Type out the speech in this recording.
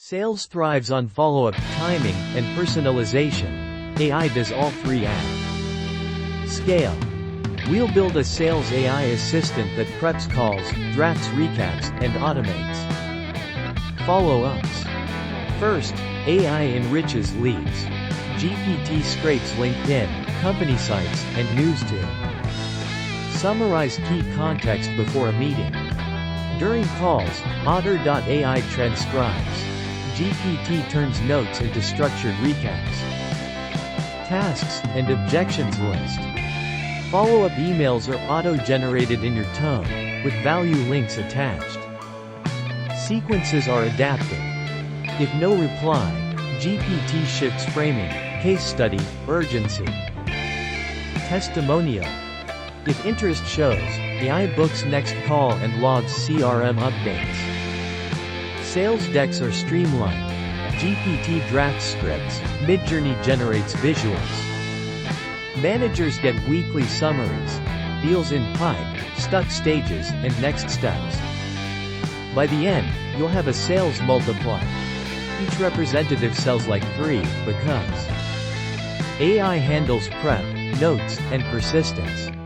Sales thrives on follow-up, timing, and personalization. AI does all three and scale. We'll build a sales AI assistant that preps calls, drafts recaps, and automates follow-ups. First, AI enriches leads. GPT scrapes LinkedIn, company sites, and news to summarize key context before a meeting. During calls, Otter.ai transcribes. GPT turns notes into structured recaps, tasks, and objections list. Follow-up emails are auto-generated in your tone, with value links attached. Sequences are adapted. If no reply, GPT shifts framing, case study, urgency. Testimonial. If interest shows, AI books next call and logs CRM updates. Sales decks are streamlined. GPT drafts scripts, Midjourney generates visuals. Managers get weekly summaries, deals in pipe, stuck stages, and next steps. By the end, you'll have a sales multiplier. Each representative sells like 3, because AI handles prep, notes, and persistence.